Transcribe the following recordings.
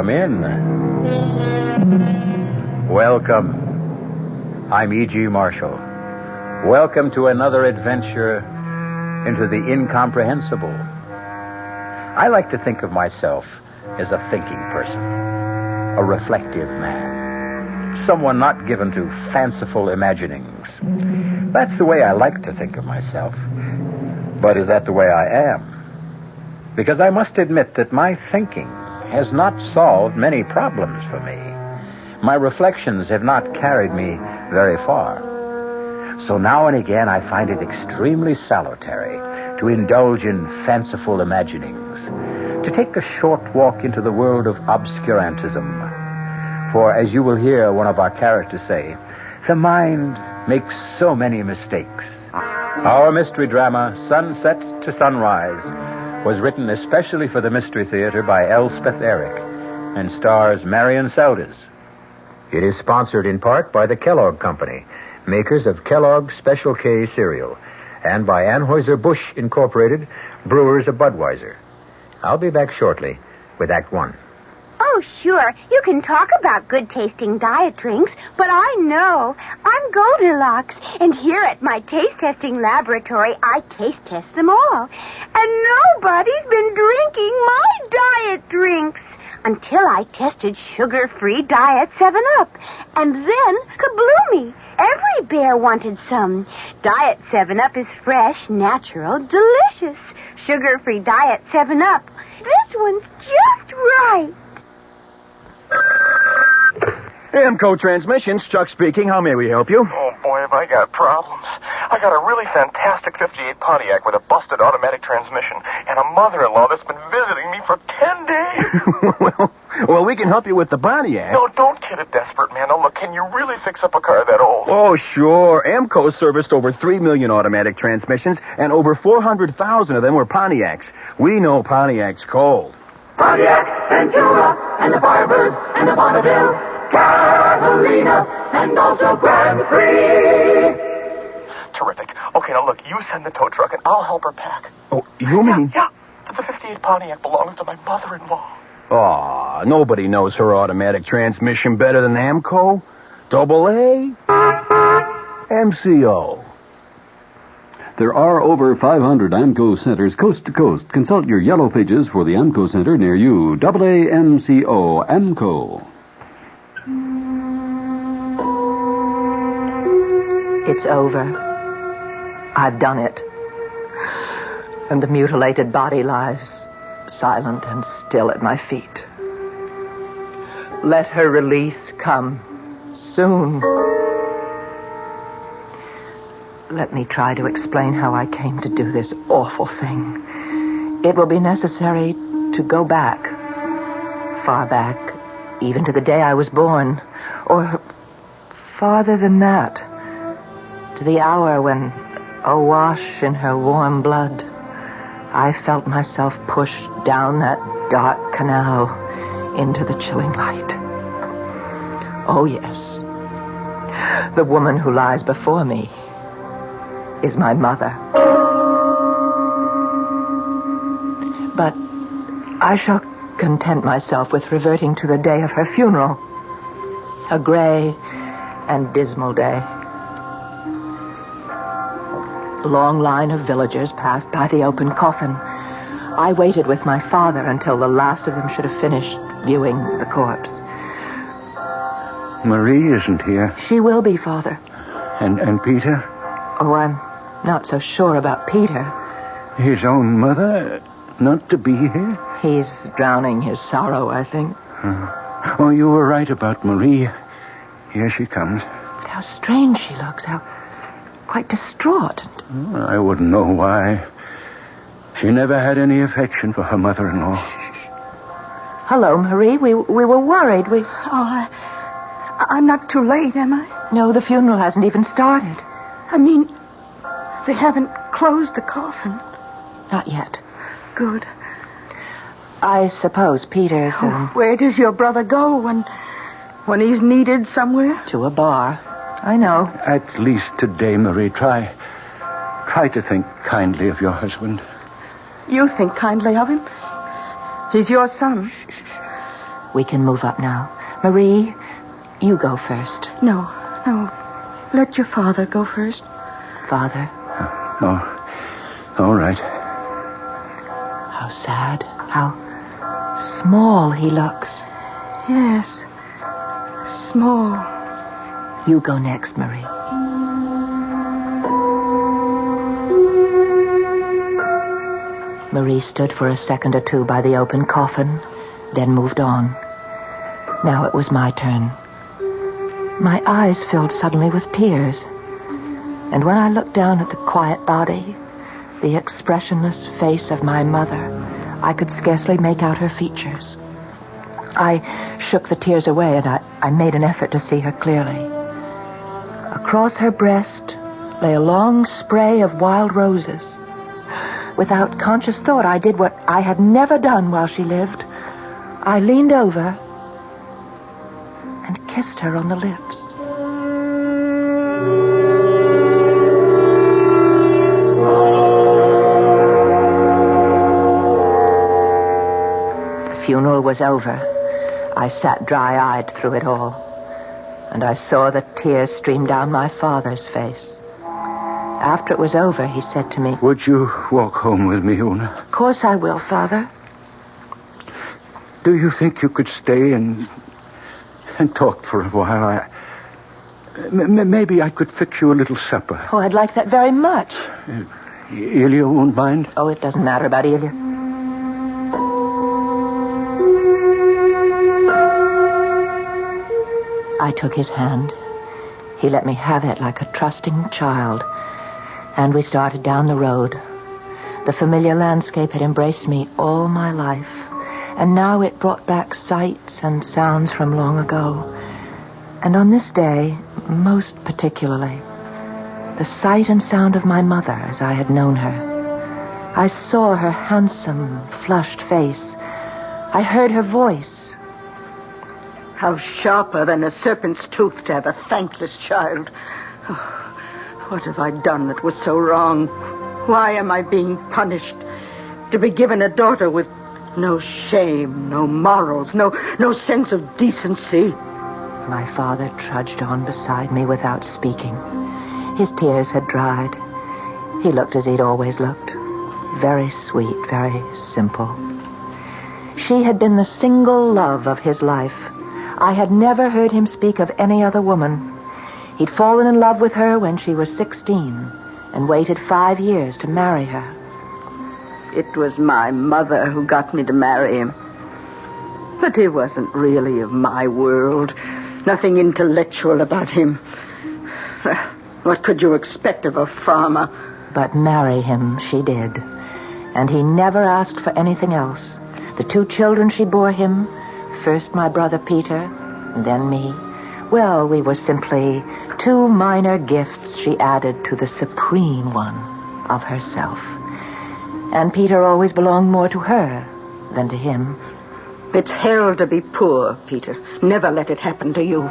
Come in. Welcome. I'm E.G. Marshall. Welcome to another adventure into the incomprehensible. I like to think of myself as a thinking person, a reflective man, someone not given to fanciful imaginings. That's the way I like to think of myself. But is that the way I am? Because I must admit that my thinking has not solved many problems for me. My reflections have not carried me very far. So now and again I find it extremely salutary to indulge in fanciful imaginings, to take a short walk into the world of obscurantism. For, as you will hear one of our characters say, the mind makes so many mistakes. Our mystery drama, Sunset to Sunrise, was written especially for the Mystery Theater by Elspeth Eric and stars Marion Seldes. It is sponsored in part by the Kellogg Company, makers of Kellogg's Special K cereal, and by Anheuser-Busch Incorporated, brewers of Budweiser. I'll be back shortly with Act One. Oh, sure. You can talk about good-tasting diet drinks, but I know. I'm Goldilocks, and here at my taste-testing laboratory, I taste-test them all. And nobody's been drinking my diet drinks until I tested sugar-free Diet 7-Up. And then, kabloomy! Every bear wanted some. Diet 7-Up is fresh, natural, delicious. Sugar-free Diet 7-Up. This one's just right. AMCO Transmissions, Chuck speaking. How may we help you? Oh, boy, have I got problems. I got a really fantastic 58 Pontiac with a busted automatic transmission and a mother-in-law that's been visiting me for 10 days. well, we can help you with the Pontiac. No, don't kid a desperate man. Now, look, can you really fix up a car that old? Oh, sure. AMCO serviced over 3 million automatic transmissions, and over 400,000 of them were Pontiacs. We know Pontiac's cold. Pontiac, Ventura, and the Firebird, and the Bonneville, Catalina, and also Grand Prix. Terrific. Okay, now look, you send the tow truck and I'll help her pack. Oh, you mean? Yeah. The 58 Pontiac belongs to my mother-in-law. Aw, nobody knows her automatic transmission better than AMCO. Double A, MCO. There are over 500 AMCO centers coast to coast. Consult your yellow pages for the AMCO center near you. AAMCO, AMCO. It's over. I've done it. And the mutilated body lies silent and still at my feet. Let her release come soon. Let me try to explain how I came to do this awful thing. It will be necessary to go back, far back, even to the day I was born, or farther than that, to the hour when, awash in her warm blood, I felt myself pushed down that dark canal into the chilling light. Oh, yes, the woman who lies before me is my mother. But I shall content myself with reverting to the day of her funeral. A gray and dismal day. A long line of villagers passed by the open coffin. I waited with my father until the last of them should have finished viewing the corpse. Marie isn't here. She will be, Father. And Peter? Oh, I'm not so sure about Peter. His own mother? Not to be here? He's drowning his sorrow, I think. Oh, you were right about Marie. Here she comes. But how strange she looks. How quite distraught. I wouldn't know why. She never had any affection for her mother-in-law. Hello, Marie. We were worried. Oh, I'm not too late, am I? No, the funeral hasn't even started. I mean, they haven't closed the coffin. Not yet. Good. I suppose Peter's... Where does your brother go when he's needed somewhere? To a bar. I know. At least today, Marie, try to think kindly of your husband. You think kindly of him? He's your son. We can move up now. Marie, you go first. No. Let your father go first. Father? All right. How sad. How small he looks. Yes. Small. You go next, Marie. Marie stood for a second or two by the open coffin, then moved on. Now it was my turn. My eyes filled suddenly with tears. And when I looked down at the quiet body, the expressionless face of my mother, I could scarcely make out her features. I shook the tears away, and I made an effort to see her clearly. Across her breast lay a long spray of wild roses. Without conscious thought, I did what I had never done while she lived. I leaned over and kissed her on the lips. The funeral was over. I sat dry-eyed through it all, and I saw the tears stream down my father's face. After it was over, he said to me, Would you walk home with me, Una? Of course I will, Father. Do you think you could stay and talk for a while? Maybe I could fix you a little supper. Oh, I'd like that very much. Ilya won't mind? Oh, it doesn't matter about Ilya. I took his hand. He let me have it like a trusting child. And we started down the road. The familiar landscape had embraced me all my life. And now it brought back sights and sounds from long ago. And on this day, most particularly, the sight and sound of my mother as I had known her. I saw her handsome, flushed face. I heard her voice. How sharper than a serpent's tooth to have a thankless child. Oh, what have I done that was so wrong? Why am I being punished? To be given a daughter with no shame, no morals, no sense of decency. My father trudged on beside me without speaking. His tears had dried. He looked as he'd always looked. Very sweet, very simple. She had been the single love of his life. I had never heard him speak of any other woman. He'd fallen in love with her when she was 16 and waited 5 years to marry her. It was my mother who got me to marry him. But he wasn't really of my world. Nothing intellectual about him. What could you expect of a farmer? But marry him she did. And he never asked for anything else. The 2 children she bore him, first my brother Peter, and then me, well, we were simply 2 minor gifts she added to the supreme one of herself. And Peter always belonged more to her than to him. It's hell to be poor, Peter. Never let it happen to you.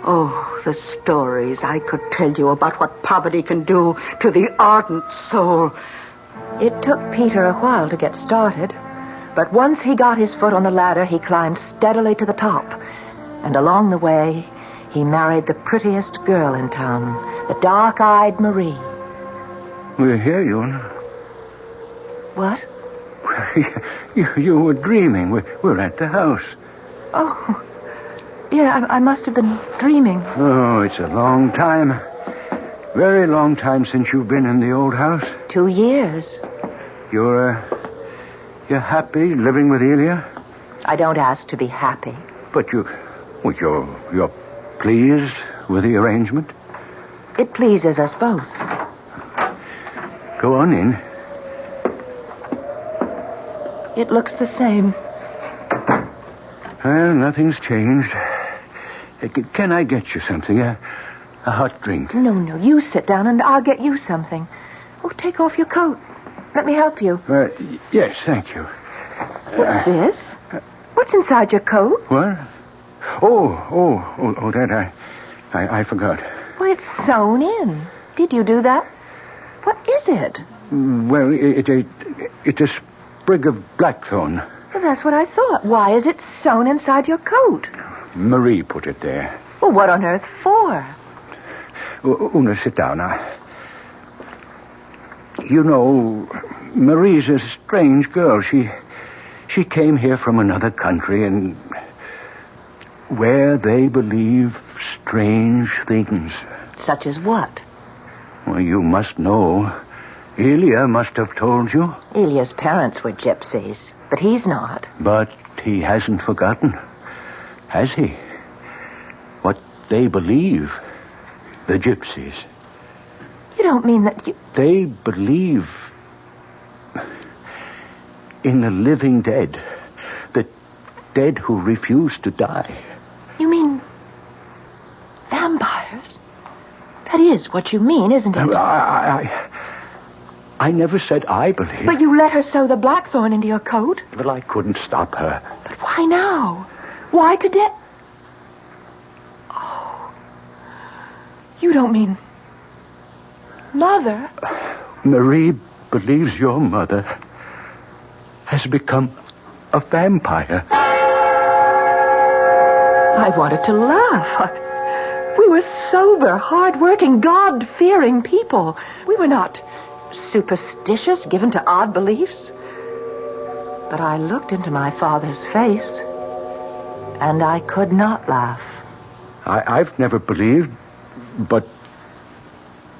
Oh, the stories I could tell you about what poverty can do to the ardent soul. It took Peter a while to get started, but once he got his foot on the ladder, he climbed steadily to the top. And along the way, he married the prettiest girl in town, the dark-eyed Marie. We're here, Una. What? You were dreaming. We're at the house. Oh, yeah, I must have been dreaming. Oh, it's a long time. Very long time since you've been in the old house. 2 years. You're happy living with Ilya? I don't ask to be happy. But you're pleased with the arrangement? It pleases us both. Go on in. It looks the same. Well, nothing's changed. Can I get you something? A hot drink? No. You sit down and I'll get you something. Oh, take off your coat. Let me help you. Yes, thank you. What's this? What's inside your coat? What? Oh, that I forgot. Well, it's sewn in. Did you do that? What is it? Well, it's a sprig of blackthorn. Well, that's what I thought. Why is it sewn inside your coat? Marie put it there. Well, what on earth for? Una, sit down now. You know, Marie's a strange girl. She came here from another country and where they believe strange things. Such as what? Well, you must know. Ilya must have told you. Ilya's parents were gypsies, but he's not. But he hasn't forgotten, has he? What they believe, the gypsies. You don't mean that you... They believe in the living dead. The dead who refuse to die. You mean vampires? That is what you mean, isn't it? I never said I believe. But you let her sew the blackthorn into your coat? Well, I couldn't stop her. But why now? Why today? Oh. You don't mean... Mother? Marie believes your mother has become a vampire. I wanted to laugh. We were sober, hard-working, God-fearing people. We were not superstitious, given to odd beliefs. But I looked into my father's face, and I could not laugh. I've never believed, but...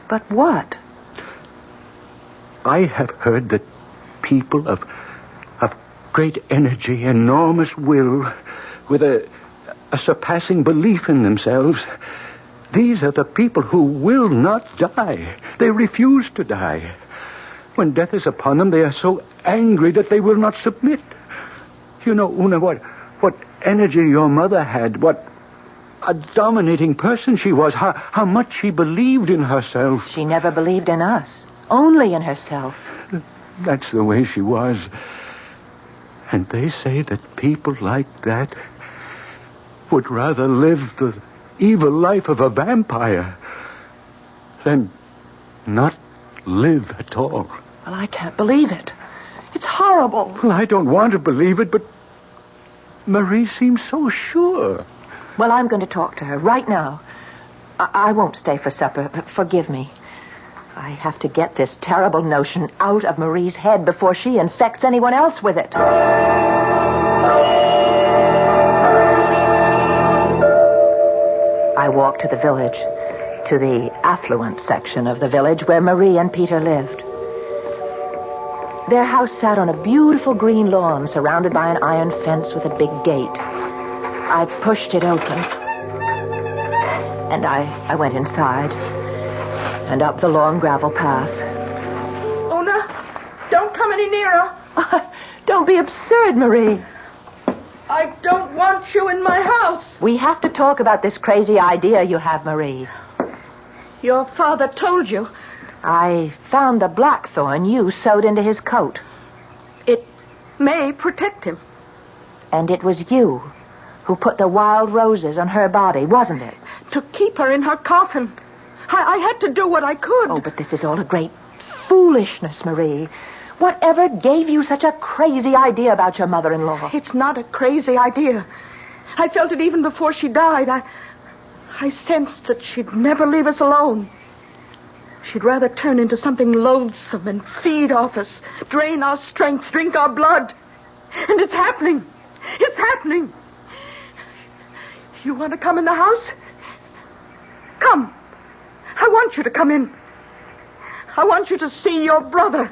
But what? I have heard that people of great energy, enormous will, with a surpassing belief in themselves, these are the people who will not die. They refuse to die. When death is upon them, they are so angry that they will not submit. You know, Una, what energy your mother had, what a dominating person she was, how much she believed in herself. She never believed in us, only in herself. That's the way she was. And they say that people like that would rather live the evil life of a vampire than not live at all. Well, I can't believe it. It's horrible. Well, I don't want to believe it, but Marie seems so sure. Well, I'm going to talk to her right now. I won't stay for supper. Forgive me. I have to get this terrible notion out of Marie's head before she infects anyone else with it. I walked to the village, to the affluent section of the village where Marie and Peter lived. Their house sat on a beautiful green lawn surrounded by an iron fence with a big gate. I pushed it open, and I went inside and up the long gravel path. Una, don't come any nearer. Don't be absurd, Marie. I don't want you in my house. We have to talk about this crazy idea you have, Marie. Your father told you. I found the blackthorn you sewed into his coat. It may protect him. And it was you who put the wild roses on her body, wasn't it? To keep her in her coffin. I had to do what I could. Oh, but this is all a great foolishness, Marie. Whatever gave you such a crazy idea about your mother-in-law? It's not a crazy idea. I felt it even before she died. I sensed that she'd never leave us alone. She'd rather turn into something loathsome and feed off us, drain our strength, drink our blood. And it's happening. It's happening. You want to come in the house? Come. I want you to come in. I want you to see your brother.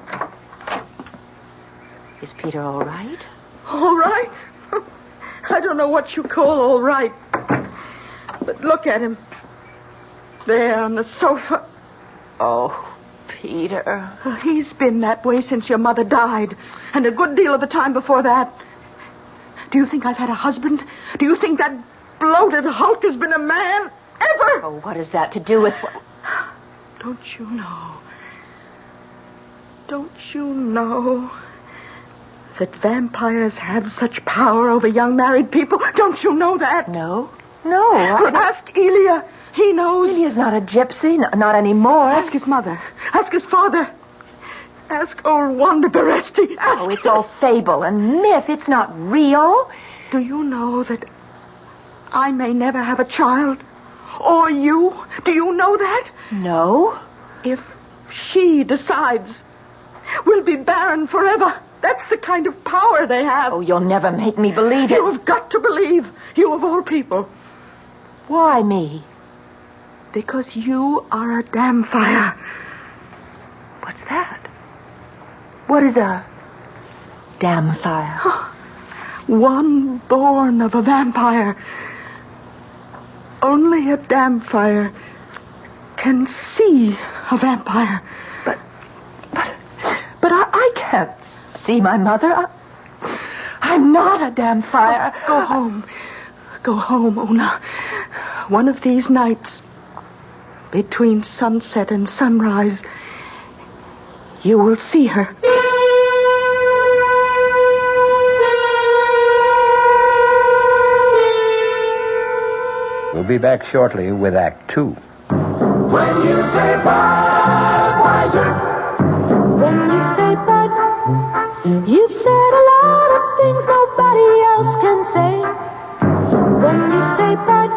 Is Peter all right? All right? I don't know what you call all right. But look at him. There on the sofa. Oh, Peter. He's been that way since your mother died. And a good deal of the time before that. Do you think I've had a husband? Do you think that bloated hulk has been a man? Ever? Oh, what has that to do with... Don't you know? Don't you know that vampires have such power over young married people? Don't you know that? No. Well, ask Ilya. He knows. Ilya's not a gypsy, not anymore. Ask his mother. Ask his father. Ask old Wanda Beresti. Oh, it's all fable and myth. It's not real. Do you know that I may never have a child? Or you? Do you know that? No. If she decides, we'll be barren forever. That's the kind of power they have. Oh, you'll never make me believe it. You have got to believe. You of all people. Why me? Because you are a damn fire. What's that? What is a damn fire? One born of a vampire. Only a damn fire can see a vampire. But I can't see my mother. I'm not a damn fire. Go home. Go home, Una. One of these nights, between sunset and sunrise, you will see her. We'll be back shortly with Act 2. When you say Budweiser, When you say Bud, you've said a lot of things nobody else can say. When you say Bud,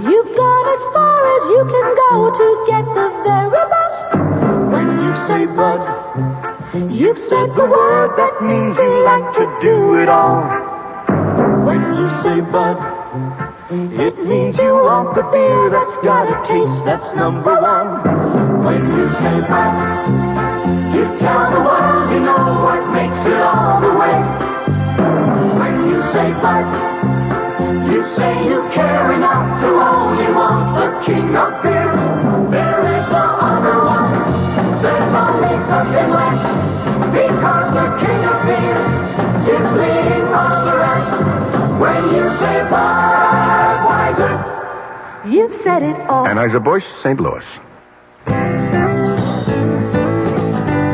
you've gone as far as you can go to get the very best. When you say Bud, you've said the word that means you like to do it all. When you say Bud, it means you want the beer that's got a taste that's number one. when you say Bud, you tell the world you know what makes it all the way. When you say Bud, you say you care enough to only want the king of beers. There is no other one, there's only something less, because the king of beers is leading all the rest. When you say Budweiser, You've said it all. Anheuser-Busch, St. Louis.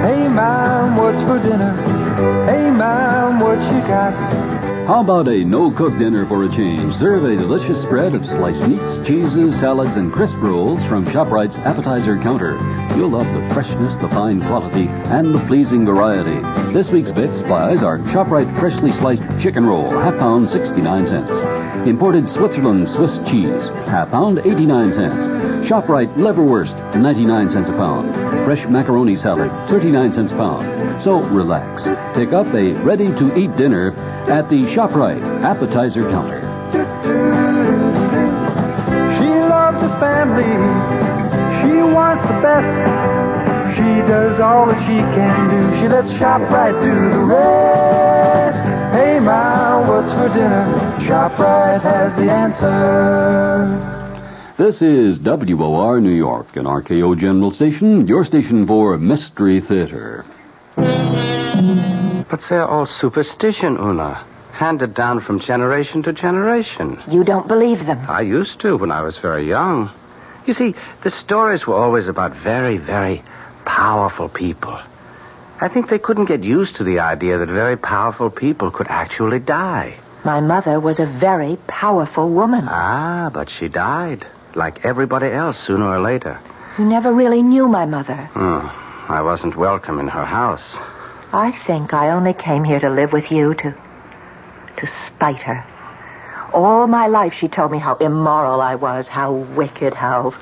Hey, Mom, what's for dinner? Hey, Mom, what you got? How about a no-cook dinner for a change? Serve a delicious spread of sliced meats, cheeses, salads, and crisp rolls from ShopRite's appetizer counter. You'll love the freshness, the fine quality, and the pleasing variety. This week's big supplies are ShopRite freshly sliced chicken roll, half pound, 69 cents. Imported Switzerland Swiss cheese, half pound, 89 cents. ShopRite liverwurst, 99 cents a pound. Fresh macaroni salad, 39 cents a pound. So relax. Pick up a ready-to-eat dinner at the ShopRite appetizer counter. She loves the family. She wants the best. She does all that she can do. She lets ShopRite do the rest. Hey, Ma, what's for dinner? ShopRite has the answer. This is WOR New York, an RKO General Station, your station for Mystery Theater. But they're all superstition, Una. Handed down from generation to generation. You don't believe them. I used to when I was very young. You see, the stories were always about very, very powerful people. I think they couldn't get used to the idea that very powerful people could actually die. My mother was a very powerful woman. Ah, but she died, like everybody else, sooner or later. You never really knew my mother. I wasn't welcome in her house. I think I only came here to live with you to spite her. All my life she told me how immoral I was, how wicked, how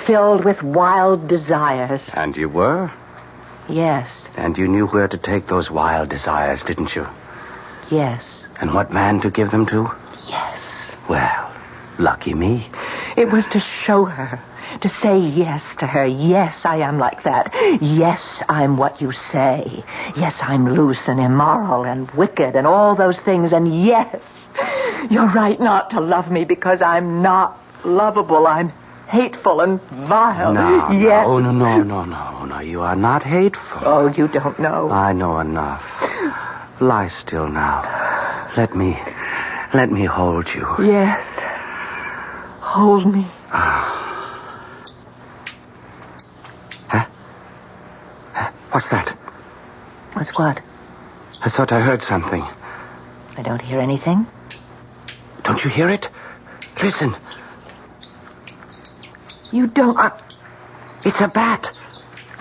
filled with wild desires. And you were? Yes. And you knew where to take those wild desires, didn't you? Yes. And what man to give them to? Yes. Well, lucky me. It was to show her, to say yes to her. Yes, I am like that. Yes, I'm what you say. Yes, I'm loose and immoral and wicked and all those things. And yes, you're right not to love me because I'm not lovable. I'm hateful and vile. No, yes. No, you are not hateful. Oh, you don't know. I know enough. Lie still now. Let me hold you. Yes. Hold me. What's that? What's what? I thought I heard something. I don't hear anything. Don't you hear it? Listen. You don't... It's a bat.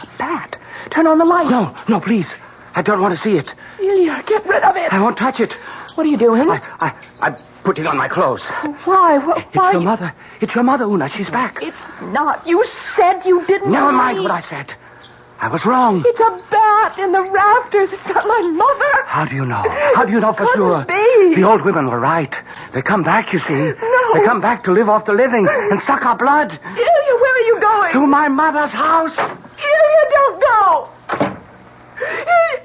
A bat? Turn on the light. No, please. I don't want to see it. Ilya, get rid of it. I won't touch it. What are you doing? I'm putting on my clothes. Why? It's your mother. It's your mother, Una. She's back. It's not. You said you didn't. Never mind what I said. I was wrong. It's a bat in the rafters. It's not my mother. How do you know? How do you know for sure? Be. The old women were right. They come back, you see. No. They come back to live off the living and suck our blood. Ilya, where are you going? To my mother's house. Ilya, don't go. Ilya.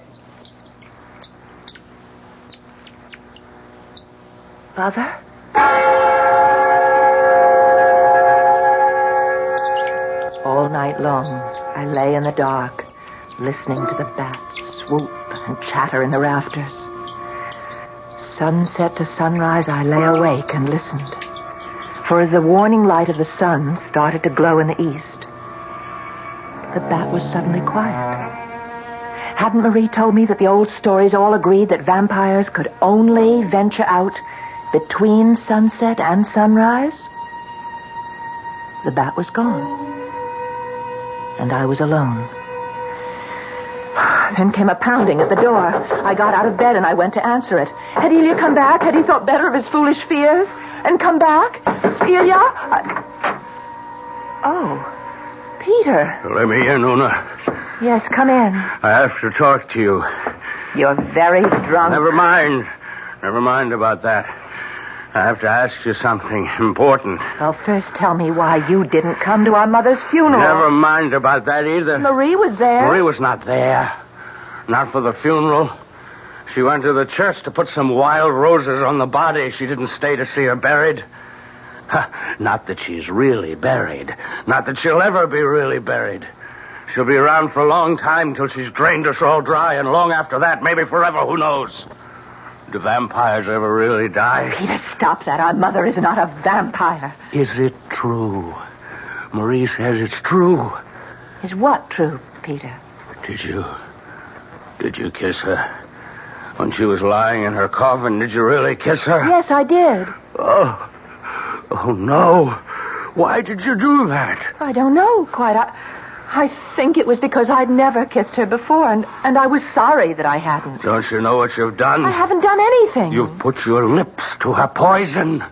Mother? All night long, I lay in the dark, listening to the bats swoop and chatter in the rafters. Sunset to sunrise, I lay awake and listened. For as the warning light of the sun started to glow in the east, the bat was suddenly quiet. Hadn't Marie told me that the old stories all agreed that vampires could only venture out between sunset and sunrise? The bat was gone. And I was alone. Then came a pounding at the door. I got out of bed and I went to answer it. Had Ilya come back? Had he thought better of his foolish fears and come back? Ilya? Oh, Peter. Let me in, Una. Yes, come in. I have to talk to you. You're very drunk. Never mind. Never mind about that. I have to ask you something important. Well, first tell me why you didn't come to our mother's funeral. Never mind about that either. Marie was there. Marie was not there. Not for the funeral. She went to the church to put some wild roses on the body. She didn't stay to see her buried. Not that she's really buried. Not that she'll ever be really buried. She'll be around for a long time till she's drained us all dry, and long after that, maybe forever, who knows? Do vampires ever really die? Peter, stop that. Our mother is not a vampire. Is it true? Marie says it's true. Is what true, Peter? Did you kiss her? When she was lying in her coffin, did you really kiss her? Yes, I did. Oh, no. Why did you do that? I don't know quite. I think it was because I'd never kissed her before, and I was sorry that I hadn't. Don't you know what you've done? I haven't done anything. You've put your lips to her poison.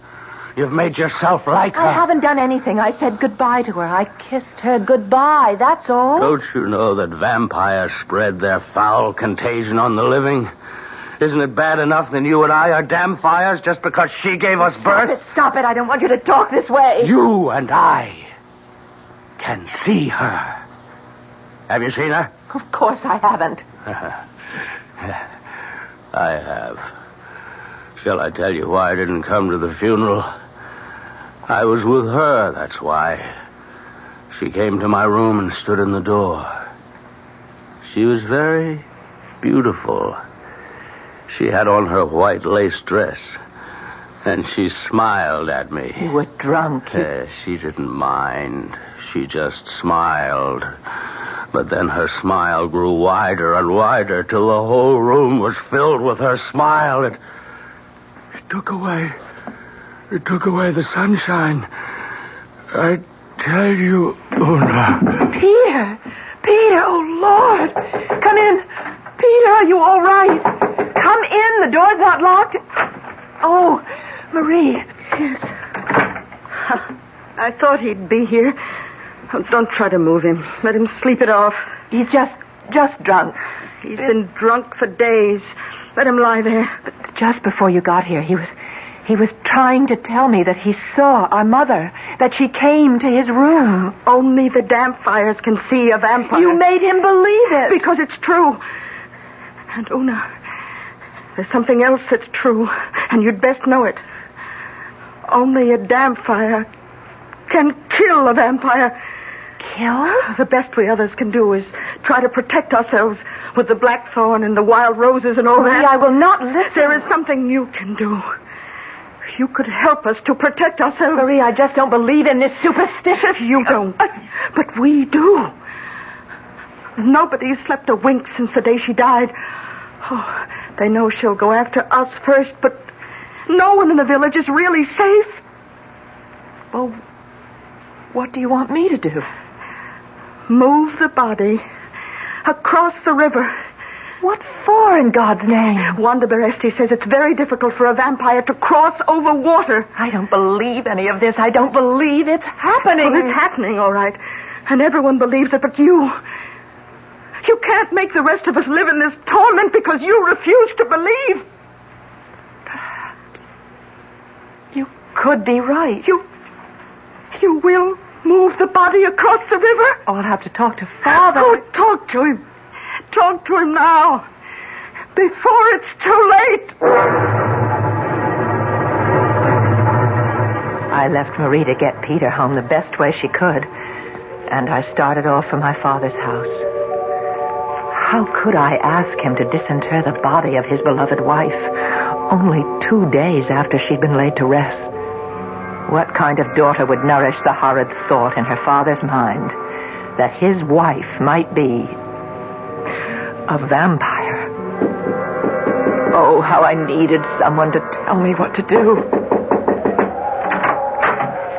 You've made yourself like her. I haven't done anything. I said goodbye to her. I kissed her goodbye, that's all. Don't you know that vampires spread their foul contagion on the living? Isn't it bad enough that you and I are damn fires just because she gave us birth? Stop it. I don't want you to talk this way. You and I can see her. Have you seen her? Of course I haven't. I have. Shall I tell you why I didn't come to the funeral? I was with her, that's why. She came to my room and stood in the door. She was very beautiful. She had on her white lace dress, and she smiled at me. You were drunk. She didn't mind. She just smiled. But then her smile grew wider and wider till the whole room was filled with her smile. It took away the sunshine. I tell you, Una. Peter, oh, Lord. Come in. Peter, are you all right? Come in. The door's not locked. Oh, Marie. Yes. I thought he'd be here. Oh, don't try to move him. Let him sleep it off. He's just drunk. He's been drunk for days. Let him lie there. But just before you got here, he was trying to tell me that he saw our mother, that she came to his room. Only the damn fires can see a vampire. You made him believe it. Because it's true. And Una, there's something else that's true, and you'd best know it. Only a damn fire can kill a vampire. Kill? The best we others can do is try to protect ourselves with the blackthorn and the wild roses and all that. I will not listen. There is something you can do. You could help us to protect ourselves. Marie, I just don't believe in this superstitious... You don't. But we do. Nobody's slept a wink since the day she died. Oh, they know she'll go after us first, but no one in the village is really safe. Well, what do you want me to do? Move the body Across the river. What for, in God's name? Wanda Beresti says it's very difficult for a vampire to cross over water. I don't believe any of this. I don't believe it's happening. Well, it's happening, all right. And everyone believes it, but you... You can't make the rest of us live in this torment because you refuse to believe. Perhaps. You could be right. You will move the body across the river? Oh, I'll have to talk to Father. Oh, talk to him. Talk to him now. Before it's too late. I left Marie to get Peter home the best way she could. And I started off for my father's house. How could I ask him to disinter the body of his beloved wife only 2 days after she'd been laid to rest? What kind of daughter would nourish the horrid thought in her father's mind that his wife might be a vampire? Oh, how I needed someone to tell me what to do.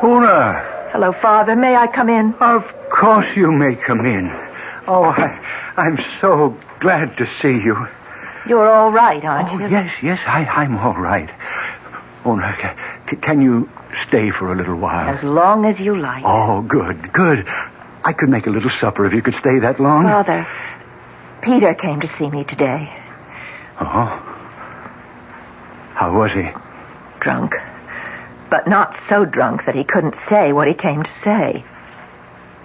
Una! Hello, Father. May I come in? Of course you may come in. Oh, I'm so glad to see you. You're all right, aren't you? Yes, I'm all right. Una, can you stay for a little while? As long as you like. Oh, good. I could make a little supper if you could stay that long. Father, Peter came to see me today. Oh? How was he? Drunk. But not so drunk that he couldn't say what he came to say.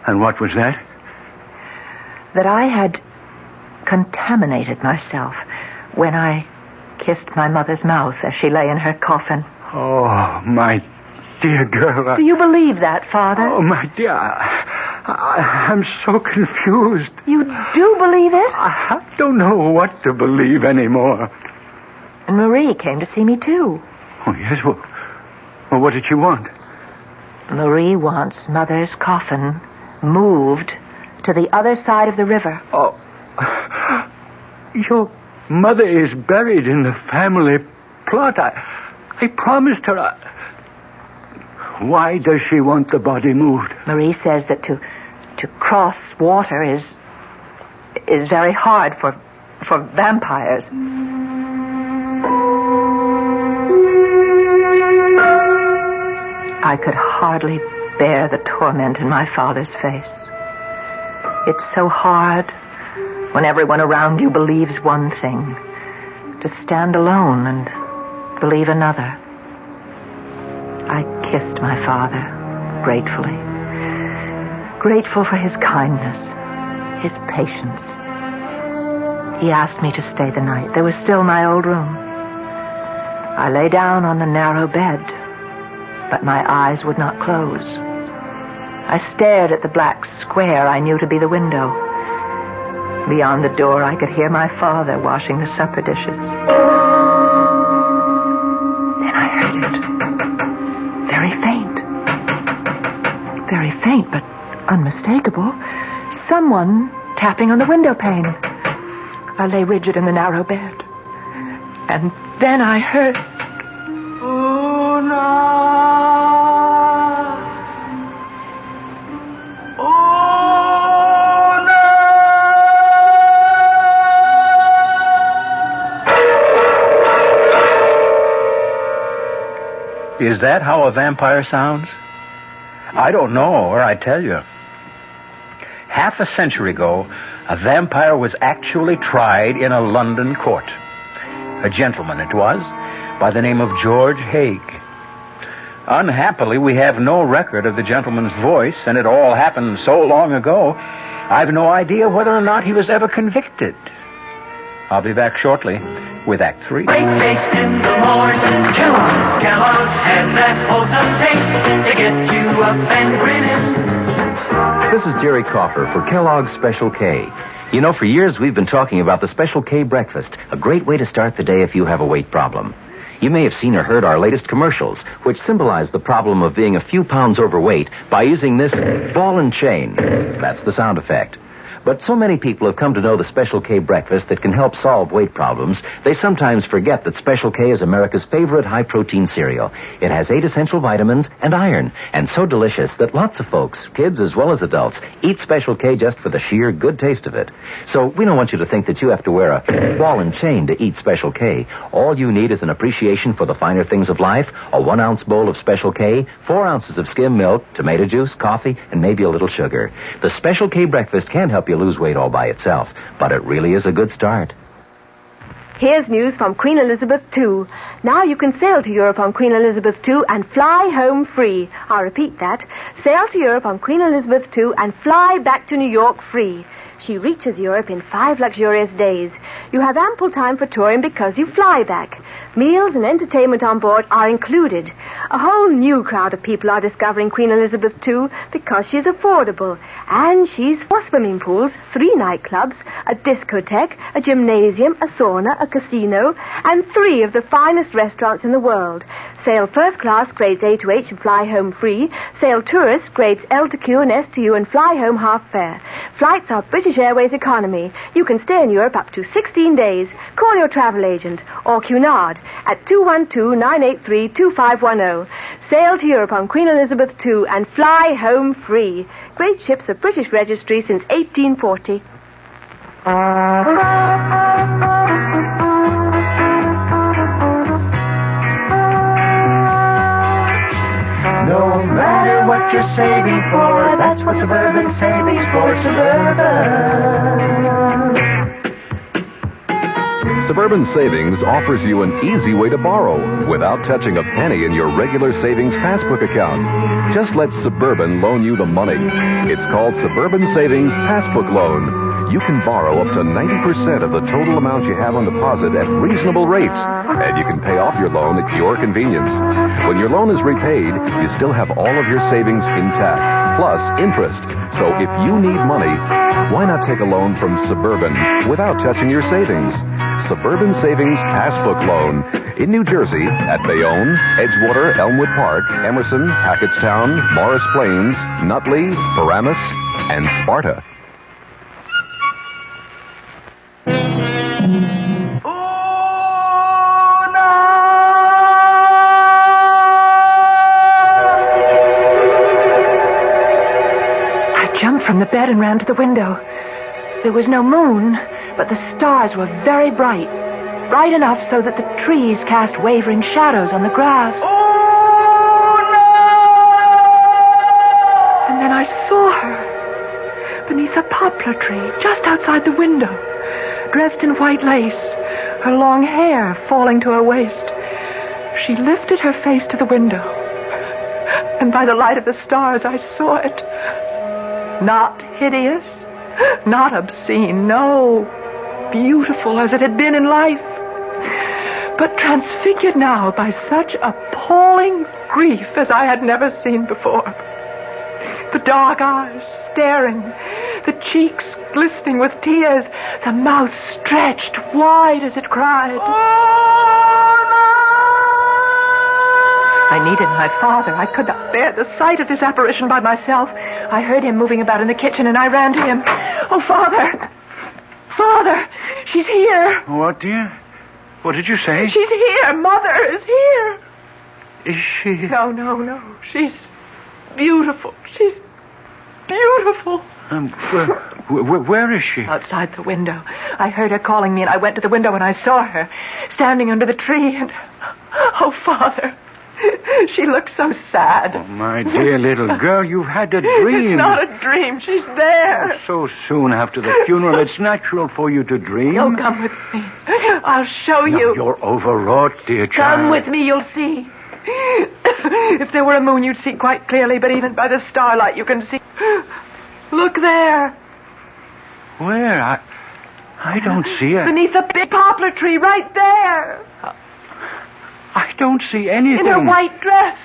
And what was that? That I had contaminated myself when I kissed my mother's mouth as she lay in her coffin. Oh, my dear girl. Do you believe that, Father? Oh, my dear, I'm so confused. You do believe it? I don't know what to believe anymore. And Marie came to see me, too. Oh, yes? Well, what did she want? Marie wants Mother's coffin moved to the other side of the river. Oh, your mother is buried in the family plot. I promised her. Why does she want the body moved? Marie says that to cross water is very hard for vampires. I could hardly bear the torment in my father's face. It's so hard when everyone around you believes one thing, to stand alone and believe another. I kissed my father gratefully. Grateful for his kindness, his patience. He asked me to stay the night. There was still my old room. I lay down on the narrow bed, but my eyes would not close. I stared at the black square I knew to be the window. Beyond the door, I could hear my father washing the supper dishes. Then I heard it. Very faint, but unmistakable. Someone tapping on the window pane. I lay rigid in the narrow bed. And then I heard... Is that how a vampire sounds? I don't know, or I'd tell you. Half a century ago, a vampire was actually tried in a London court. A gentleman it was, by the name of George Haig. Unhappily, we have no record of the gentleman's voice, and it all happened so long ago, I've no idea whether or not he was ever convicted. I'll be back shortly with Act 3. Great taste in the morning. Kellogg's has that wholesome taste to get you up and grinning. This is Jerry Coffer for Kellogg's Special K. You know, for years we've been talking about the Special K breakfast, a great way to start the day if you have a weight problem. You may have seen or heard our latest commercials, which symbolize the problem of being a few pounds overweight by using this ball and chain. That's the sound effect. But so many people have come to know the Special K breakfast that can help solve weight problems, they sometimes forget that Special K is America's favorite high-protein cereal. It has 8 essential vitamins and iron, and so delicious that lots of folks, kids as well as adults, eat Special K just for the sheer good taste of it. So we don't want you to think that you have to wear a ball and chain to eat Special K. All you need is an appreciation for the finer things of life, a 1-ounce bowl of Special K, 4 ounces of skim milk, tomato juice, coffee, and maybe a little sugar. The Special K breakfast can help you lose weight all by itself, but it really is a good start. Here's news from Queen Elizabeth II. Now you can sail to Europe on Queen Elizabeth II and fly home free. I'll repeat that. Sail to Europe on Queen Elizabeth II and fly back to New York free. She reaches Europe in 5 luxurious days. You have ample time for touring because you fly back. Meals and entertainment on board are included. A whole new crowd of people are discovering Queen Elizabeth II because she's affordable. And she's 4 swimming pools, 3 nightclubs, a discotheque, a gymnasium, a sauna, a casino, and 3 of the finest restaurants in the world. Sail first class grades A to H and fly home free. Sail tourist grades L to Q and S to U and fly home half fare. Flights are British Airways economy. You can stay in Europe up to 16 days. Call your travel agent or Cunard at 212-983-2510. Sail to Europe on Queen Elizabeth II and fly home free. Great ships of British registry since 1840. No matter what you're saving for, that's what Suburban Savings for Suburban. Suburban Savings offers you an easy way to borrow without touching a penny in your regular savings passbook account. Just let Suburban loan you the money. It's called Suburban Savings Passbook Loan. You can borrow up to 90% of the total amount you have on deposit at reasonable rates, and you can pay off your loan at your convenience. When your loan is repaid, you still have all of your savings intact, plus interest. So if you need money, why not take a loan from Suburban without touching your savings? Suburban Savings Passbook Loan in New Jersey at Bayonne, Edgewater, Elmwood Park, Emerson, Hackettstown, Morris Plains, Nutley, Paramus, and Sparta. I jumped from the bed and ran to the window. There was no moon, but the stars were very bright. Bright enough so that the trees cast wavering shadows on the grass. Oh, no! And then I saw her beneath a poplar tree just outside the window, dressed in white lace, her long hair falling to her waist. She lifted her face to the window, and by the light of the stars I saw it. Not hideous, not obscene, no, beautiful as it had been in life, but transfigured now by such appalling grief as I had never seen before. The dark eyes staring, the cheeks glistening with tears, the mouth stretched wide as it cried. I needed my father. I could not bear the sight of this apparition by myself. I heard him moving about in the kitchen, and I ran to him. Oh, Father! Father! She's here! What, dear? What did you say? She's here! Mother is here! Is she? No. She's beautiful. She's beautiful. Where is she? Outside the window. I heard her calling me, and I went to the window, and I saw her standing under the tree, and... Oh, Father... She looks so sad. Oh, my dear little girl, you've had a dream. It's not a dream. She's there. So soon after the funeral, it's natural for you to dream. You'll come with me. I'll show you. You're overwrought, dear child. Come with me, you'll see. If there were a moon, you'd see quite clearly, but even by the starlight, you can see. Look there. Where? I don't see her. Beneath the big poplar tree, right there. I don't see anything. In her white dress.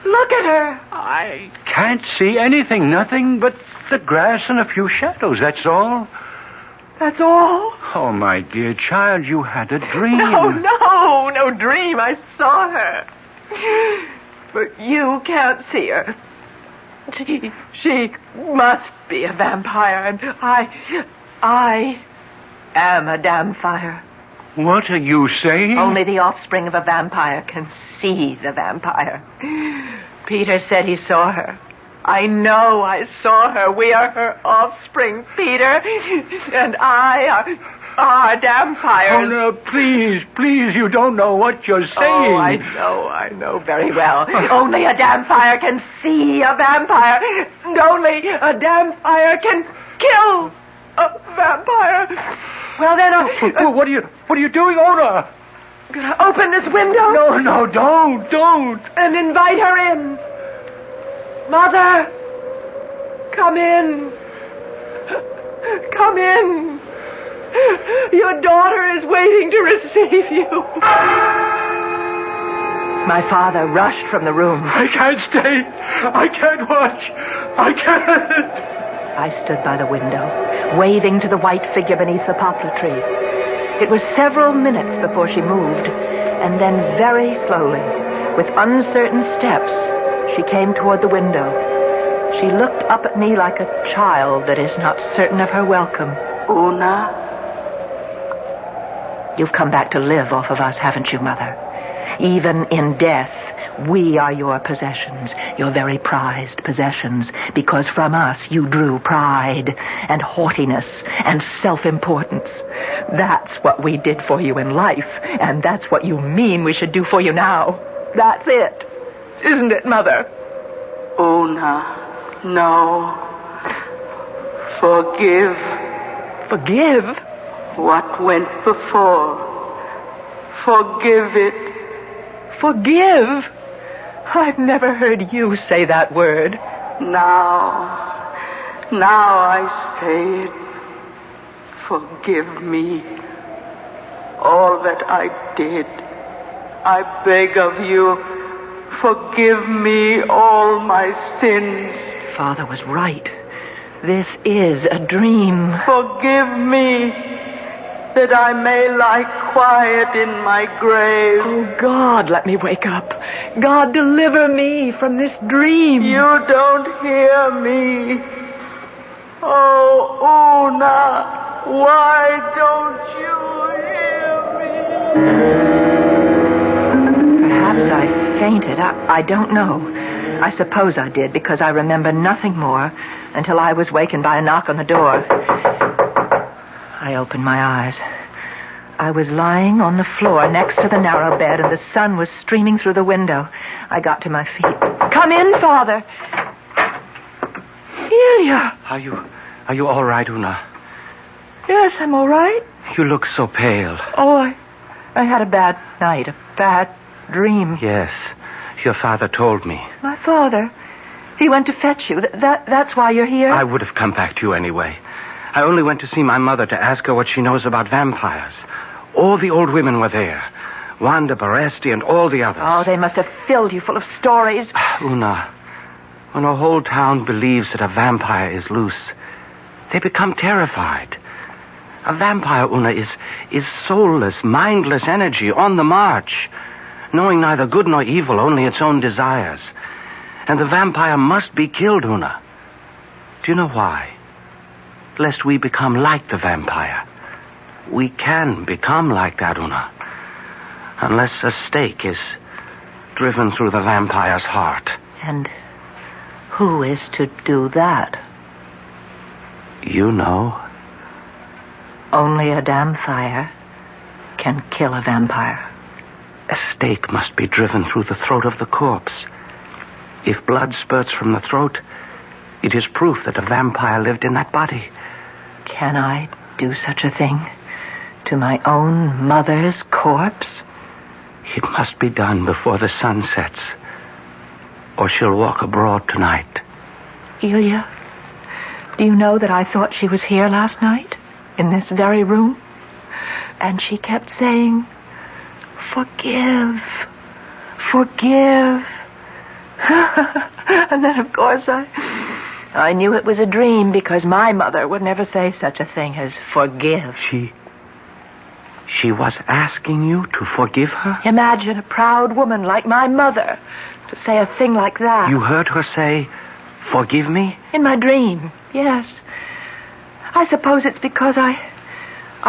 Look at her. I can't see anything. Nothing but the grass and a few shadows, that's all. That's all? Oh, my dear child, you had a dream. No dream. I saw her. But you can't see her. She must be a vampire, and I am a damn fire. What are you saying? Only the offspring of a vampire can see the vampire. Peter said he saw her. I know I saw her. We are her offspring, Peter. And I are vampires. Oh, no, please, you don't know what you're saying. Oh, I know very well. Only a vampire can see a vampire. And only a vampire can kill a vampire. Well, then, What are you doing, Ona? I'm going to open this window. No, don't. And invite her in. Mother, come in. Come in. Your daughter is waiting to receive you. My father rushed from the room. I can't stay. I can't watch. I can't. I stood by the window, waving to the white figure beneath the poplar tree. It was several minutes before she moved, and then very slowly, with uncertain steps, she came toward the window. She looked up at me like a child that is not certain of her welcome. Una? You've come back to live off of us, haven't you, Mother? Even in death, we are your possessions, your very prized possessions, because from us you drew pride and haughtiness and self-importance. That's what we did for you in life, and that's what you mean we should do for you now. That's it. Isn't it, Mother? Una, no. Forgive. Forgive? What went before. Forgive it. Forgive? I've never heard you say that word. Now I say it. Forgive me. All that I did. I beg of you, forgive me all my sins. Father was right. This is a dream. Forgive me, that I may lie quiet in my grave. Oh, God, let me wake up. God, deliver me from this dream. You don't hear me. Oh, Una, why don't you hear me? Perhaps I fainted. I don't know. I suppose I did, because I remember nothing more until I was wakened by a knock on the door. I opened my eyes. I was lying on the floor next to the narrow bed, and the sun was streaming through the window. I got to my feet. Come in, Father. Ilya. Are you all right, Una? Yes, I'm all right. You look so pale. Oh, I had a bad night, a bad dream. Yes, your father told me. My father? He went to fetch you. That's why you're here? I would have come back to you anyway. I only went to see my mother to ask her what she knows about vampires. All the old women were there. Wanda, Baresti, and all the others. Oh, they must have filled you full of stories. Una, when a whole town believes that a vampire is loose, they become terrified. A vampire, Una, is soulless, mindless energy on the march, knowing neither good nor evil, only its own desires. And the vampire must be killed, Una. Do you know why? Lest we become like the vampire. We can become like that, Una, unless a stake is driven through the vampire's heart. And who is to do that? You know. Only a damn fire can kill a vampire. A stake must be driven through the throat of the corpse. If blood spurts from the throat, it is proof that a vampire lived in that body. Can I do such a thing to my own mother's corpse? It must be done before the sun sets, or she'll walk abroad tonight. Ilya, do you know that I thought she was here last night, in this very room? And she kept saying, forgive, forgive. And then, of course, I knew it was a dream, because my mother would never say such a thing as forgive. She was asking you to forgive her? Imagine a proud woman like my mother to say a thing like that. You heard her say, Forgive me? In my dream, yes. I suppose it's because I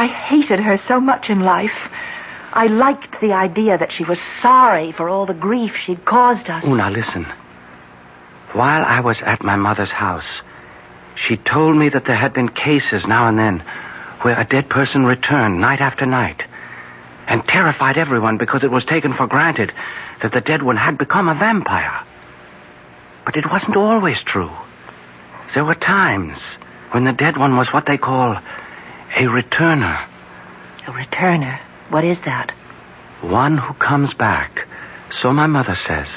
hated her so much in life. I liked the idea that she was sorry for all the grief she'd caused us. Una, listen. While I was at my mother's house, she told me that there had been cases now and then where a dead person returned night after night and terrified everyone because it was taken for granted that the dead one had become a vampire. But it wasn't always true. There were times when the dead one was what they call a returner. A returner? What is that? One who comes back, so my mother says,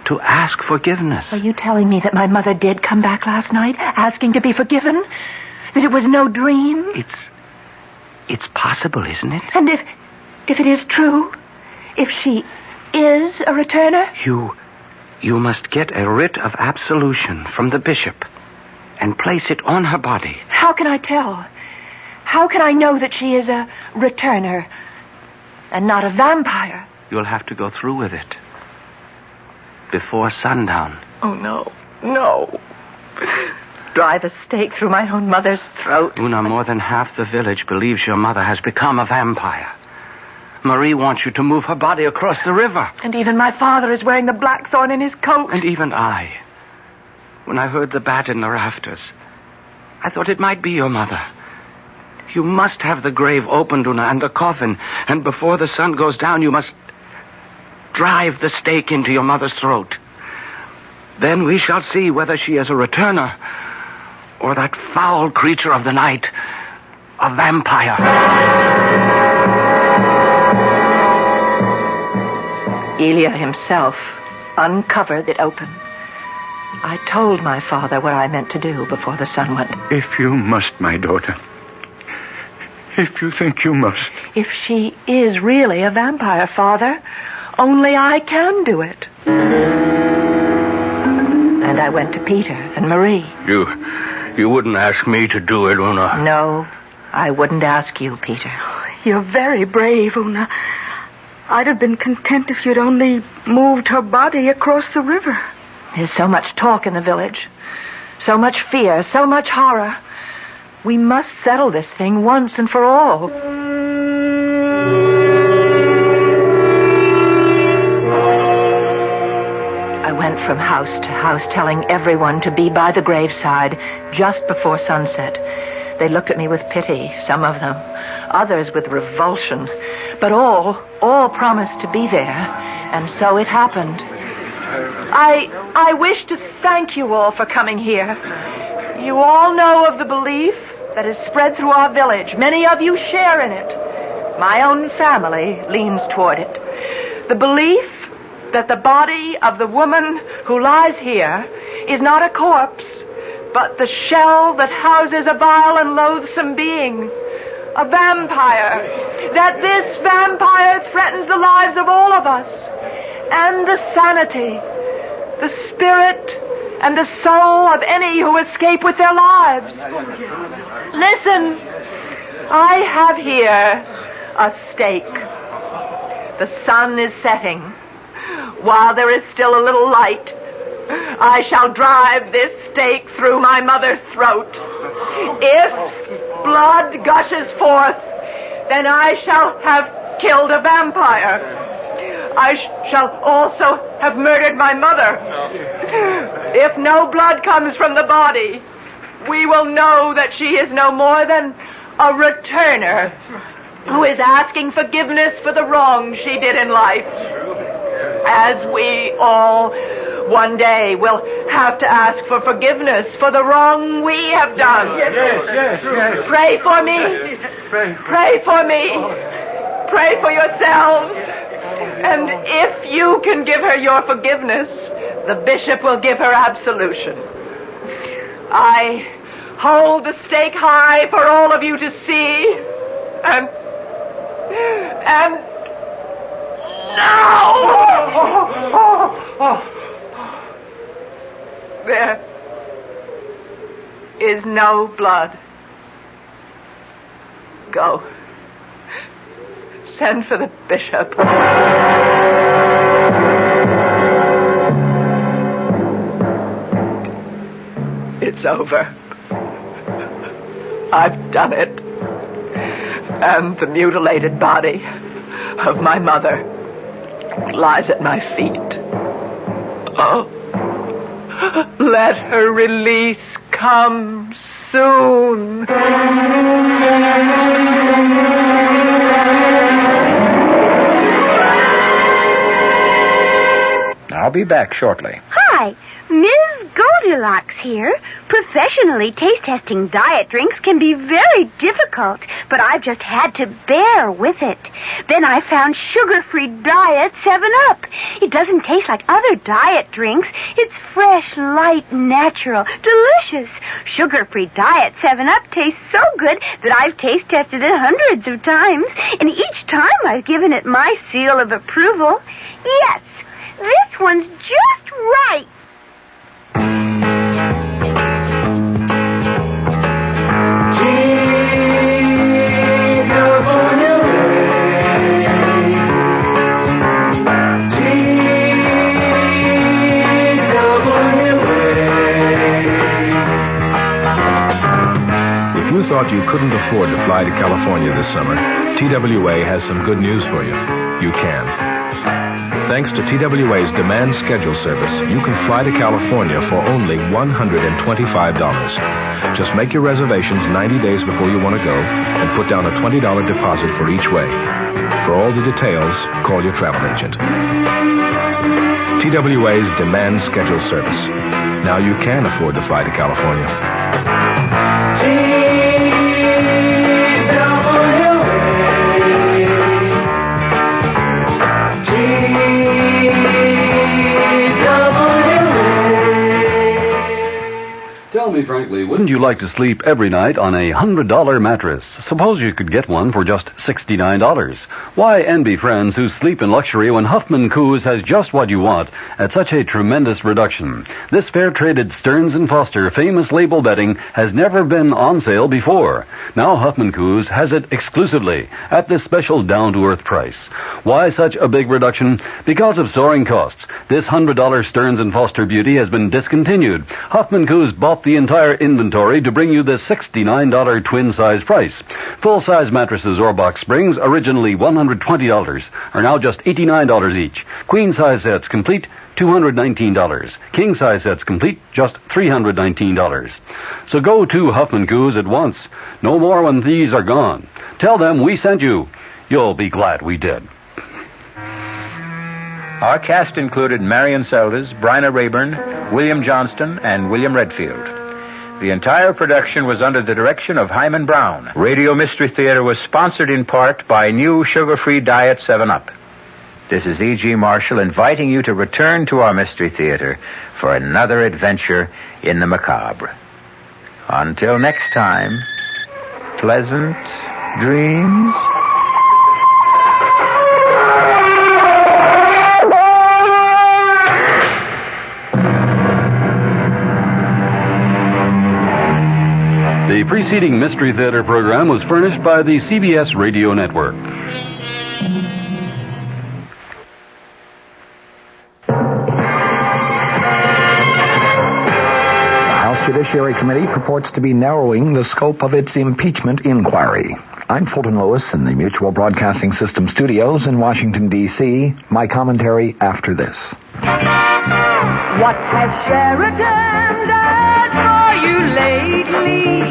to ask forgiveness. Are you telling me that my mother did come back last night, asking to be forgiven? That it was no dream? It's possible, isn't it? And if it is true, if she is a returner? You must get a writ of absolution from the bishop and place it on her body. How can I tell? How can I know that she is a returner and not a vampire? You'll have to go through with it before sundown. Oh, no. No. Drive a stake through my own mother's throat. Una, more than half the village believes your mother has become a vampire. Marie wants you to move her body across the river. And even my father is wearing the blackthorn in his coat. And even I. When I heard the bat in the rafters, I thought it might be your mother. You must have the grave opened, Una, and the coffin. And before the sun goes down, you must drive the stake into your mother's throat. Then we shall see whether she is a returner or that foul creature of the night, a vampire. Elia himself uncovered it open. I told my father what I meant to do before the sun went. If you must, my daughter. If you think you must. If she is really a vampire, Father, only I can do it. And I went to Peter and Marie. You wouldn't ask me to do it, Una? No, I wouldn't ask you, Peter. You're very brave, Una. I'd have been content if you'd only moved her body across the river. There's so much talk in the village. So much fear, so much horror. We must settle this thing once and for all. I went from house to house telling everyone to be by the graveside just before sunset. They looked at me with pity, some of them, others with revulsion. But all promised to be there, and so it happened. I wish to thank you all for coming here. You all know of the belief that is spread through our village. Many of you share in it. My own family leans toward it. The belief that the body of the woman who lies here is not a corpse, but the shell that houses a vile and loathsome being, a vampire. That this vampire threatens the lives of all of us, and the sanity, the spirit, and the soul of any who escape with their lives. Listen, I have here a stake. The sun is setting. While there is still a little light, I shall drive this stake through my mother's throat. If blood gushes forth, then I shall have killed a vampire. I shall also have murdered my mother. If no blood comes from the body, we will know that she is no more than a returner who is asking forgiveness for the wrong she did in life. As we all one day will have to ask for forgiveness for the wrong we have done. Yes. Pray for me. Pray for me. Pray for yourselves. And if you can give her your forgiveness, the bishop will give her absolution. I hold the stake high for all of you to see. And now! There is no blood. Go. Send for the bishop. is over. I've done it. And the mutilated body of my mother lies at my feet. Oh, let her release come soon. I'll be back shortly. Hi, Ms. Goldilocks here. Professionally taste-testing diet drinks can be very difficult, but I've just had to bear with it. Then I found sugar-free Diet 7-Up. It doesn't taste like other diet drinks. It's fresh, light, natural, delicious. Sugar-free Diet 7-Up tastes so good that I've taste-tested it hundreds of times, and each time I've given it my seal of approval. Yes, this one's just right. If you thought you couldn't afford to fly to California this summer, TWA has some good news for you. You can. Thanks to TWA's demand schedule service, you can fly to California for only $125. Just make your reservations 90 days before you want to go and put down a $20 deposit for each way. For all the details, call your travel agent. TWA's demand schedule service. Now you can afford to fly to California. Tell me frankly, wouldn't you like to sleep every night on a $100 mattress? Suppose you could get one for just $69. Why envy friends who sleep in luxury when Huffman Coos has just what you want at such a tremendous reduction? This fair-traded Stearns & Foster famous label bedding has never been on sale before. Now Huffman Coos has it exclusively at this special down-to-earth price. Why such a big reduction? Because of soaring costs. This $100 Stearns & Foster beauty has been discontinued. Huffman Coos bought the entire inventory to bring you this $69 twin-size price. Full-size mattresses or box springs, originally $120, are now just $89 each. Queen-size sets complete, $219. King-size sets complete, just $319. So go to Huffman Coos at once. No more when these are gone. Tell them we sent you. You'll be glad we did. Our cast included Marion Seldes, Bryna Rayburn, William Johnston, and William Redfield. The entire production was under the direction of Hyman Brown. Radio Mystery Theater was sponsored in part by new sugar-free Diet 7-Up. This is E.G. Marshall inviting you to return to our Mystery Theater for another adventure in the macabre. Until next time, pleasant dreams. The preceding Mystery Theater program was furnished by the CBS Radio Network. The House Judiciary Committee purports to be narrowing the scope of its impeachment inquiry. I'm Fulton Lewis in the Mutual Broadcasting System studios in Washington, D.C. My commentary after this. What has Sheridan done for you lately?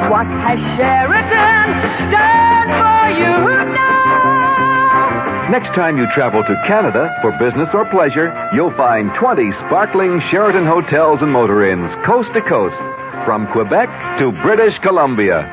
What has Sheridan done for you now? Next time you travel to Canada for business or pleasure, you'll find 20 sparkling Sheraton hotels and motor inns, coast to coast, from Quebec to British Columbia.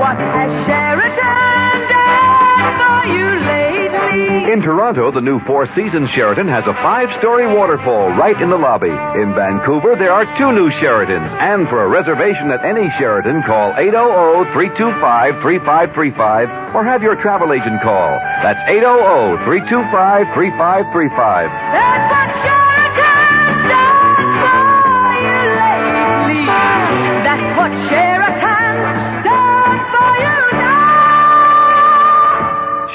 What has Sheridan done for you lately? In Toronto, the new Four Seasons Sheraton has a 5-story waterfall right in the lobby. In Vancouver, there are 2 new Sheratons. And for a reservation at any Sheraton, call 800-325-3535 or have your travel agent call. That's 800-325-3535. That's what Sheridan's done for you lately. That's what Sheridan's done for you now.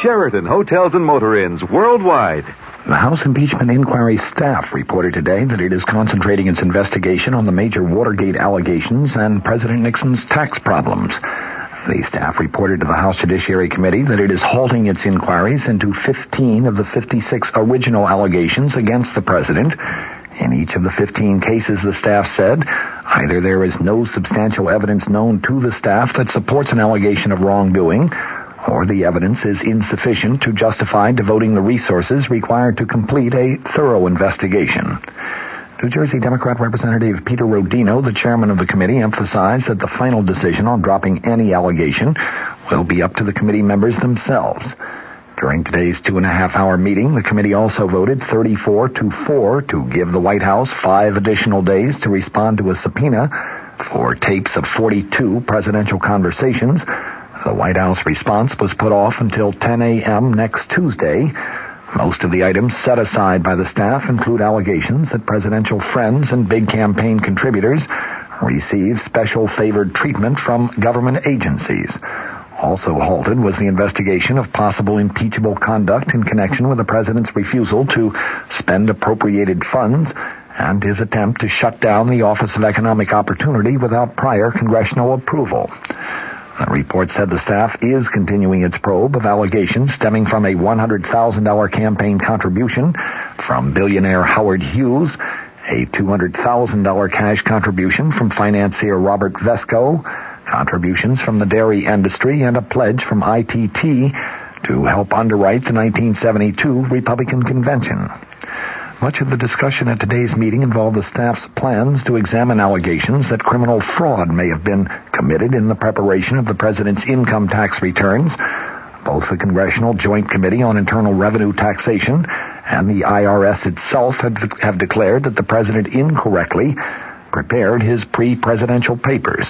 Sheraton Hotels and Motor Inns worldwide. The House Impeachment Inquiry staff reported today that it is concentrating its investigation on the major Watergate allegations and President Nixon's tax problems. The staff reported to the House Judiciary Committee that it is halting its inquiries into 15 of the 56 original allegations against the president. In each of the 15 cases, the staff said, either there is no substantial evidence known to the staff that supports an allegation of wrongdoing, or the evidence is insufficient to justify devoting the resources required to complete a thorough investigation. New Jersey Democrat Representative Peter Rodino, the chairman of the committee, emphasized that the final decision on dropping any allegation will be up to the committee members themselves. During today's 2.5-hour meeting, the committee also voted 34-4 to give the White House 5 additional days to respond to a subpoena for tapes of 42 presidential conversations. The White House response was put off until 10 a.m. next Tuesday. Most of the items set aside by the staff include allegations that presidential friends and big campaign contributors receive special favored treatment from government agencies. Also halted was the investigation of possible impeachable conduct in connection with the president's refusal to spend appropriated funds and his attempt to shut down the Office of Economic Opportunity without prior congressional approval. The report said the staff is continuing its probe of allegations stemming from a $100,000 campaign contribution from billionaire Howard Hughes, a $200,000 cash contribution from financier Robert Vesco, contributions from the dairy industry, and a pledge from ITT to help underwrite the 1972 Republican Convention. Much of the discussion at today's meeting involved the staff's plans to examine allegations that criminal fraud may have been committed in the preparation of the president's income tax returns. Both the Congressional Joint Committee on Internal Revenue Taxation and the IRS itself have declared that the president incorrectly prepared his pre-presidential papers.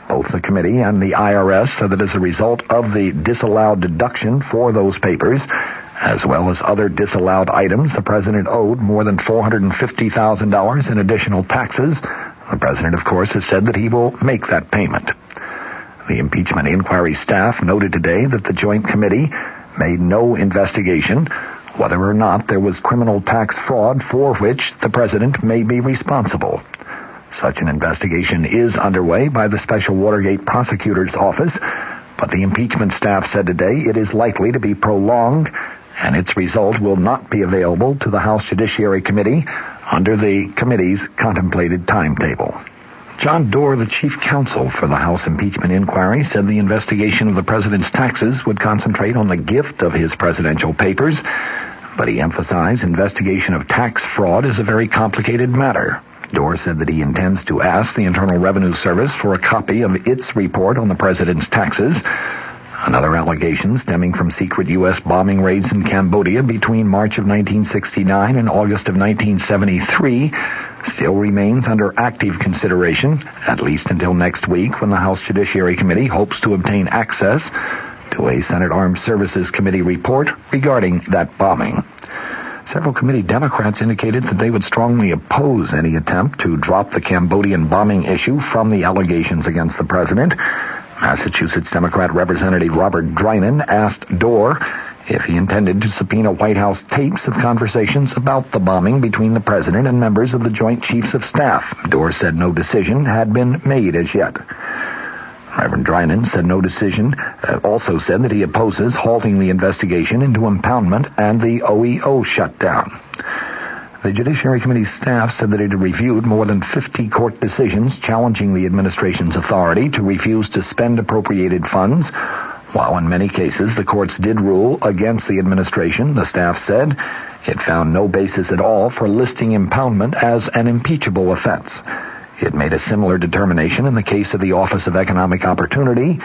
Both the committee and the IRS said that as a result of the disallowed deduction for those papers, as well as other disallowed items, the president owed more than $450,000 in additional taxes. The president, of course, has said that he will make that payment. The impeachment inquiry staff noted today that the Joint Committee made no investigation whether or not there was criminal tax fraud for which the president may be responsible. Such an investigation is underway by the Special Watergate Prosecutor's Office, but the impeachment staff said today it is likely to be prolonged and its result will not be available to the House Judiciary Committee under the committee's contemplated timetable. John Doerr, the chief counsel for the House impeachment inquiry, said the investigation of the president's taxes would concentrate on the gift of his presidential papers, but he emphasized investigation of tax fraud is a very complicated matter. Doerr said that he intends to ask the Internal Revenue Service for a copy of its report on the president's taxes. Another allegation stemming from secret U.S. bombing raids in Cambodia between March of 1969 and August of 1973 still remains under active consideration, at least until next week when the House Judiciary Committee hopes to obtain access to a Senate Armed Services Committee report regarding that bombing. Several committee Democrats indicated that they would strongly oppose any attempt to drop the Cambodian bombing issue from the allegations against the president. Massachusetts Democrat Representative Robert Drinan asked Doerr if he intended to subpoena White House tapes of conversations about the bombing between the president and members of the Joint Chiefs of Staff. Doerr said no decision had been made as yet. Reverend Drinan also said that he opposes halting the investigation into impoundment and the OEO shutdown. The Judiciary Committee staff said that it had reviewed more than 50 court decisions challenging the administration's authority to refuse to spend appropriated funds. While in many cases the courts did rule against the administration, the staff said it found no basis at all for listing impoundment as an impeachable offense. It made a similar determination in the case of the Office of Economic Opportunity,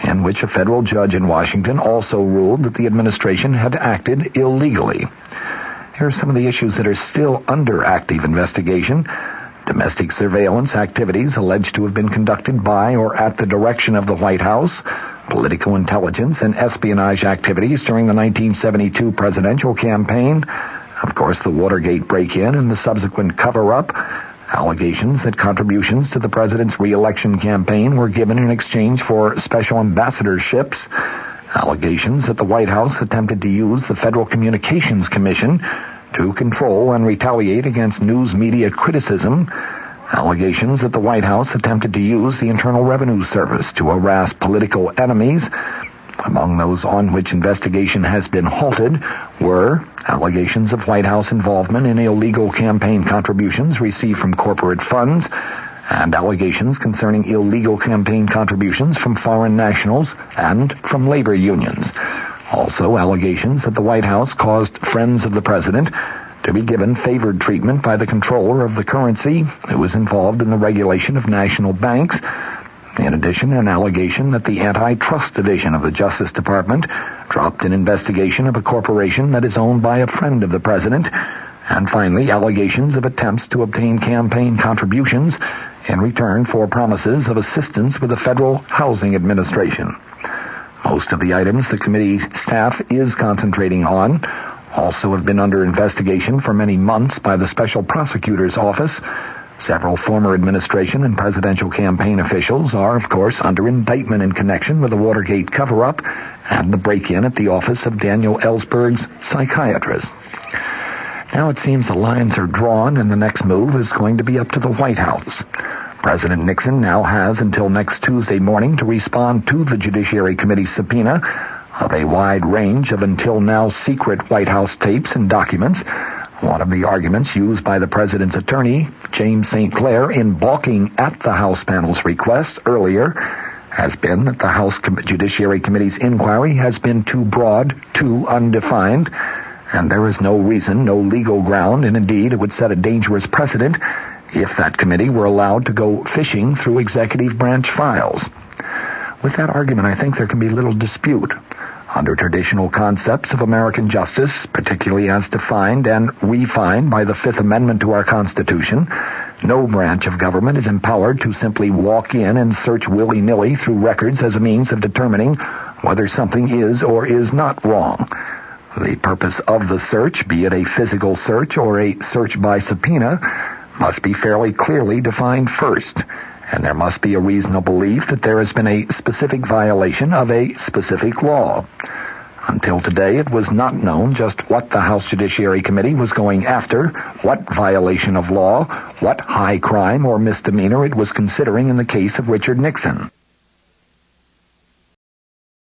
in which a federal judge in Washington also ruled that the administration had acted illegally. Here are some of the issues that are still under active investigation. Domestic surveillance activities alleged to have been conducted by or at the direction of the White House, political intelligence and espionage activities during the 1972 presidential campaign, of course the Watergate break-in and the subsequent cover-up, allegations that contributions to the president's re-election campaign were given in exchange for special ambassadorships, allegations that the White House attempted to use the Federal Communications Commission to control and retaliate against news media criticism, allegations that the White House attempted to use the Internal Revenue Service to harass political enemies. Among those on which investigation has been halted were allegations of White House involvement in illegal campaign contributions received from corporate funds and allegations concerning illegal campaign contributions from foreign nationals and from labor unions. Also, allegations that the White House caused friends of the president to be given favored treatment by the controller of the currency who was involved in the regulation of national banks. In addition, an allegation that the Antitrust Division of the Justice Department dropped an investigation of a corporation that is owned by a friend of the president. And finally, allegations of attempts to obtain campaign contributions in return for promises of assistance with the Federal Housing Administration. Most of the items the committee staff is concentrating on also have been under investigation for many months by the Special Prosecutor's Office. Several former administration and presidential campaign officials are, of course, under indictment in connection with the Watergate cover-up and the break-in at the office of Daniel Ellsberg's psychiatrist. Now it seems the lines are drawn and the next move is going to be up to the White House. President Nixon now has until next Tuesday morning to respond to the Judiciary Committee's subpoena of a wide range of until now secret White House tapes and documents. One of the arguments used by the president's attorney, James St. Clair, in balking at the House panel's request earlier has been that the House Judiciary Committee's inquiry has been too broad, too undefined, and there is no reason, no legal ground, and indeed it would set a dangerous precedent if that committee were allowed to go fishing through executive branch files. With that argument, I think there can be little dispute. Under traditional concepts of American justice, particularly as defined and refined by the Fifth Amendment to our Constitution, no branch of government is empowered to simply walk in and search willy-nilly through records as a means of determining whether something is or is not wrong. The purpose of the search, be it a physical search or a search by subpoena, must be fairly clearly defined first, and there must be a reasonable belief that there has been a specific violation of a specific law. Until today, it was not known just what the House Judiciary Committee was going after, what violation of law, what high crime or misdemeanor it was considering in the case of Richard Nixon.